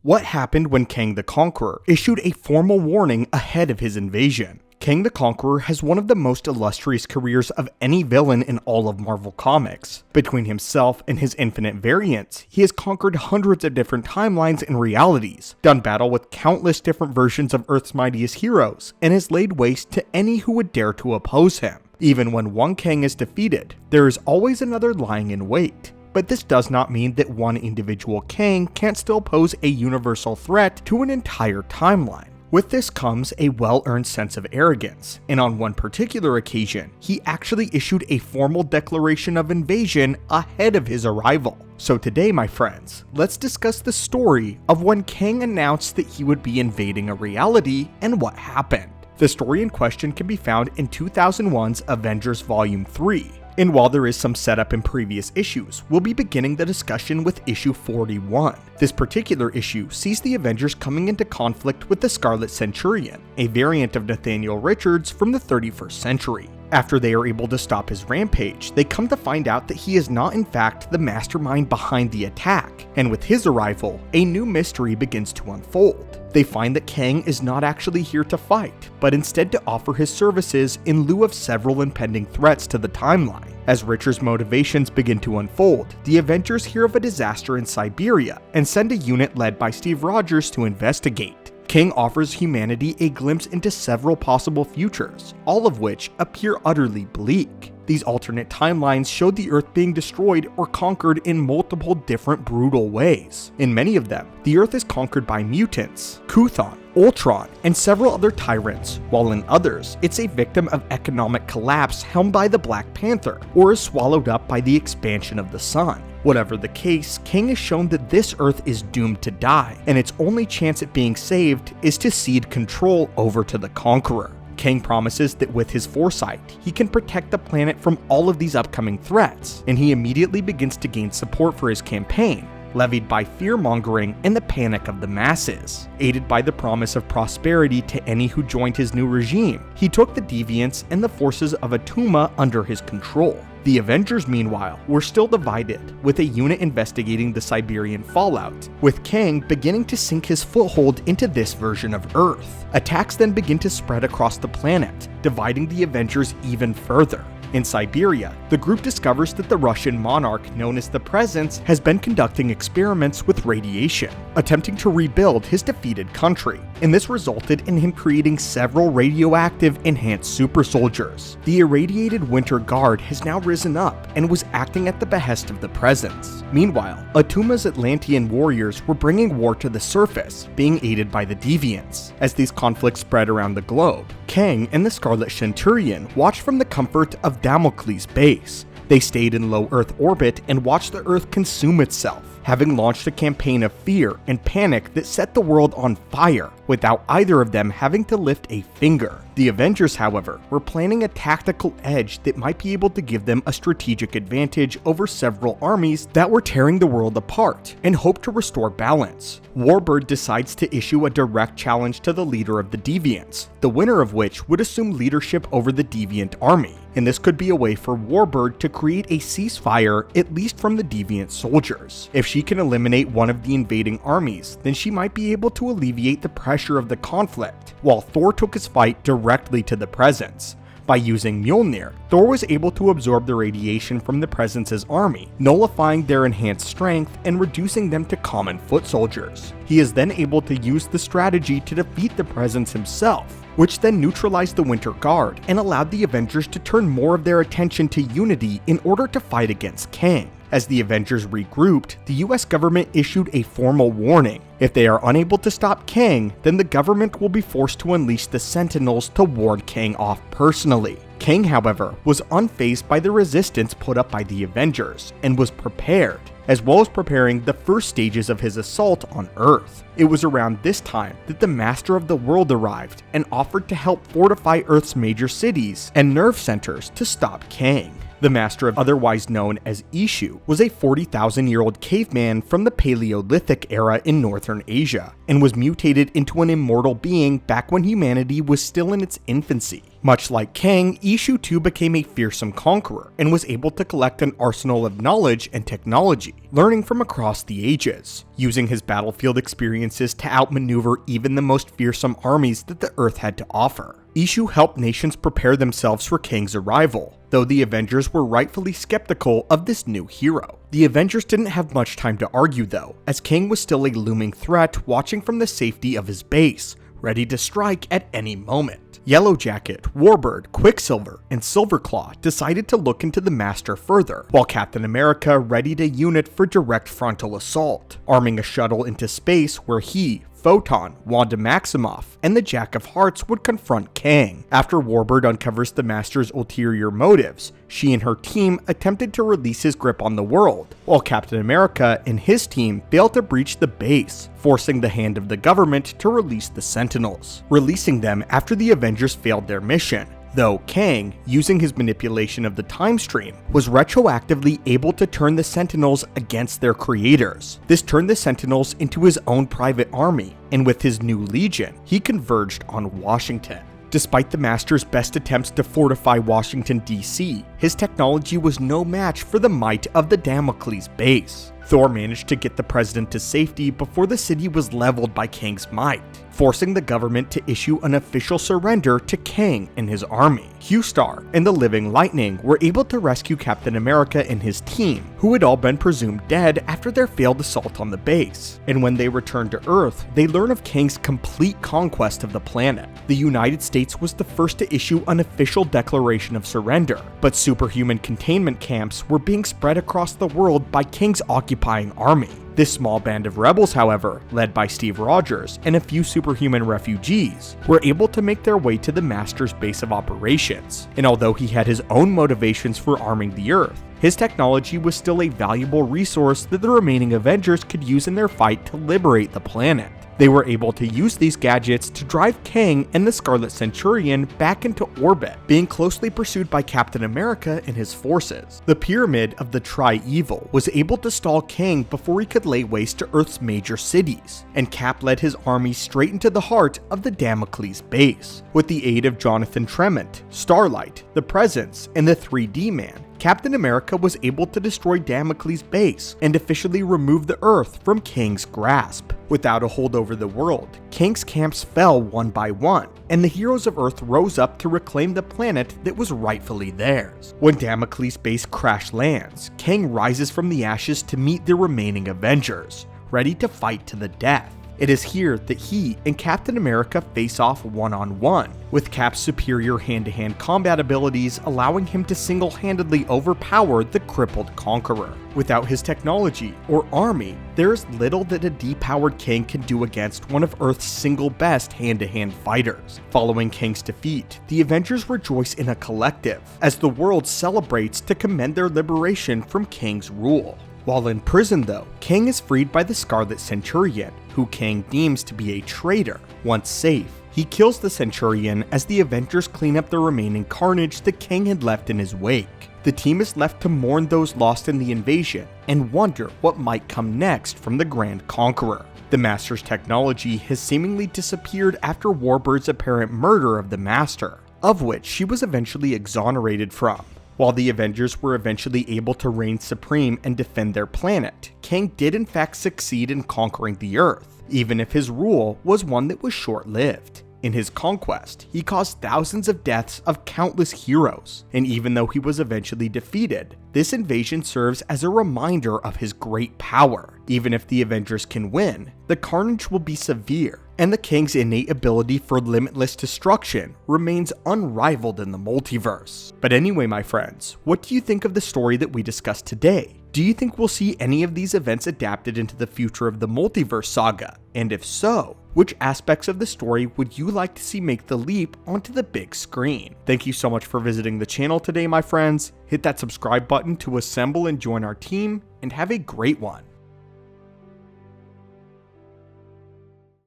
What happened when Kang the Conqueror issued a formal warning ahead of his invasion? Kang the Conqueror has one of the most illustrious careers of any villain in all of Marvel Comics. Between himself and his infinite variants, he has conquered hundreds of different timelines and realities, done battle with countless different versions of Earth's mightiest heroes, and has laid waste to any who would dare to oppose him. Even when one Kang is defeated, there is always another lying in wait. But this does not mean that one individual Kang can't still pose a universal threat to an entire timeline. With this comes a well-earned sense of arrogance, and on one particular occasion, he actually issued a formal declaration of invasion ahead of his arrival. So today, my friends, let's discuss the story of when Kang announced that he would be invading a reality and what happened. The story in question can be found in 2001's Avengers Volume 3. And while there is some setup in previous issues, we'll be beginning the discussion with issue 41. This particular issue sees the Avengers coming into conflict with the Scarlet Centurion, a variant of Nathaniel Richards from the 31st century. After they are able to stop his rampage, they come to find out that he is not in fact the mastermind behind the attack, and with his arrival, a new mystery begins to unfold. They find that Kang is not actually here to fight, but instead to offer his services in lieu of several impending threats to the timeline. As Richard's motivations begin to unfold, the Avengers hear of a disaster in Siberia and send a unit led by Steve Rogers to investigate. Kang offers humanity a glimpse into several possible futures, all of which appear utterly bleak. These alternate timelines show the Earth being destroyed or conquered in multiple different brutal ways. In many of them, the Earth is conquered by mutants, Kuthon, Ultron, and several other tyrants, while in others, it's a victim of economic collapse helmed by the Black Panther, or is swallowed up by the expansion of the sun. Whatever the case, Kang has shown that this Earth is doomed to die, and its only chance at being saved is to cede control over to the Conqueror. Kang promises that with his foresight, he can protect the planet from all of these upcoming threats, and he immediately begins to gain support for his campaign, levied by fear-mongering and the panic of the masses. Aided by the promise of prosperity to any who joined his new regime, he took the deviants and the forces of Atuma under his control. The Avengers, meanwhile, were still divided, with a unit investigating the Siberian fallout, with Kang beginning to sink his foothold into this version of Earth. Attacks then begin to spread across the planet, dividing the Avengers even further. In Siberia, the group discovers that the Russian monarch known as the Presence has been conducting experiments with radiation, attempting to rebuild his defeated country, and this resulted in him creating several radioactive enhanced super soldiers. The irradiated Winter Guard has now risen up and was acting at the behest of the Presence. Meanwhile, Atuma's Atlantean warriors were bringing war to the surface, being aided by the Deviants. As these conflicts spread around the globe, Kang and the Scarlet Centurion watched from the comfort of Damocles' base. They stayed in low Earth orbit and watched the Earth consume itself, having launched a campaign of fear and panic that set the world on fire, without either of them having to lift a finger. The Avengers, however, were planning a tactical edge that might be able to give them a strategic advantage over several armies that were tearing the world apart, and hoped to restore balance. Warbird decides to issue a direct challenge to the leader of the Deviants, the winner of which would assume leadership over the Deviant army, and this could be a way for Warbird to create a ceasefire, at least from the Deviant soldiers. If she can eliminate one of the invading armies, then she might be able to alleviate the pressure of the conflict, while Thor took his fight directly to the Presence. By using Mjolnir, Thor was able to absorb the radiation from the Presence's army, nullifying their enhanced strength and reducing them to common foot soldiers. He is then able to use the strategy to defeat the Presence himself, which then neutralized the Winter Guard and allowed the Avengers to turn more of their attention to unity in order to fight against Kang. As the Avengers regrouped, the US government issued a formal warning. If they are unable to stop Kang, then the government will be forced to unleash the Sentinels to ward Kang off personally. Kang, however, was unfazed by the resistance put up by the Avengers, and was prepared, as well as preparing the first stages of his assault on Earth. It was around this time that the Master of the World arrived and offered to help fortify Earth's major cities and nerve centers to stop Kang. The master, otherwise known as Ishu, was a 40,000-year-old caveman from the Paleolithic era in northern Asia, and was mutated into an immortal being back when humanity was still in its infancy. Much like Kang, Ishu too became a fearsome conqueror, and was able to collect an arsenal of knowledge and technology, learning from across the ages, using his battlefield experiences to outmaneuver even the most fearsome armies that the Earth had to offer. Ishu helped nations prepare themselves for Kang's arrival, though the Avengers were rightfully skeptical of this new hero. The Avengers didn't have much time to argue though, as Kang was still a looming threat watching from the safety of his base, ready to strike at any moment. Yellowjacket, Warbird, Quicksilver, and Silverclaw decided to look into the Master further, while Captain America readied a unit for direct frontal assault, arming a shuttle into space where he, Photon, Wanda Maximoff, and the Jack of Hearts would confront Kang. After Warbird uncovers the Master's ulterior motives, she and her team attempted to release his grip on the world, while Captain America and his team failed to breach the base, forcing the hand of the government to release the Sentinels, releasing them after the Avengers failed their mission. Though Kang, using his manipulation of the time stream, was retroactively able to turn the Sentinels against their creators. This turned the Sentinels into his own private army, and with his new legion, he converged on Washington. Despite the Master's best attempts to fortify Washington, D.C., his technology was no match for the might of the Damocles base. Thor managed to get the president to safety before the city was leveled by Kang's might, forcing the government to issue an official surrender to Kang and his army. Q-Star and the Living Lightning were able to rescue Captain America and his team, who had all been presumed dead after their failed assault on the base. And when they returned to Earth, they learn of Kang's complete conquest of the planet. The United States was the first to issue an official declaration of surrender, but superhuman containment camps were being spread across the world by Kang's occupying army. This small band of rebels, however, led by Steve Rogers and a few superhuman refugees, were able to make their way to the Master's base of operations, and although he had his own motivations for arming the Earth, his technology was still a valuable resource that the remaining Avengers could use in their fight to liberate the planet. They were able to use these gadgets to drive Kang and the Scarlet Centurion back into orbit, being closely pursued by Captain America and his forces. The Pyramid of the Tri-Evil was able to stall Kang before he could lay waste to Earth's major cities, and Cap led his army straight into the heart of the Damocles base. With the aid of Jonathan Tremont, Starlight, the Presence, and the 3D Man, Captain America was able to destroy Damocles' base and officially remove the Earth from Kang's grasp. Without a hold over the world, Kang's camps fell one by one, and the heroes of Earth rose up to reclaim the planet that was rightfully theirs. When Damocles' base crash lands, Kang rises from the ashes to meet the remaining Avengers, ready to fight to the death. It is here that he and Captain America face off one-on-one, with Cap's superior hand-to-hand combat abilities allowing him to single-handedly overpower the crippled Conqueror. Without his technology or army, there is little that a depowered Kang can do against one of Earth's single best hand-to-hand fighters. Following Kang's defeat, the Avengers rejoice in a collective, as the world celebrates to commend their liberation from Kang's rule. While in prison though, Kang is freed by the Scarlet Centurion, who Kang deems to be a traitor. Once safe, he kills the Centurion as the Avengers clean up the remaining carnage that Kang had left in his wake. The team is left to mourn those lost in the invasion and wonder what might come next from the Grand Conqueror. The Master's technology has seemingly disappeared after Warbird's apparent murder of the Master, of which she was eventually exonerated from. While the Avengers were eventually able to reign supreme and defend their planet, Kang did in fact succeed in conquering the Earth, even if his rule was one that was short-lived. In his conquest, he caused thousands of deaths of countless heroes, and even though he was eventually defeated, this invasion serves as a reminder of his great power. Even if the Avengers can win, the carnage will be severe, and the Kang's innate ability for limitless destruction remains unrivaled in the multiverse. But anyway, my friends, what do you think of the story that we discussed today? Do you think we'll see any of these events adapted into the future of the multiverse saga? And if so, which aspects of the story would you like to see make the leap onto the big screen? Thank you so much for visiting the channel today, my friends. Hit that subscribe button to assemble and join our team, and have a great one.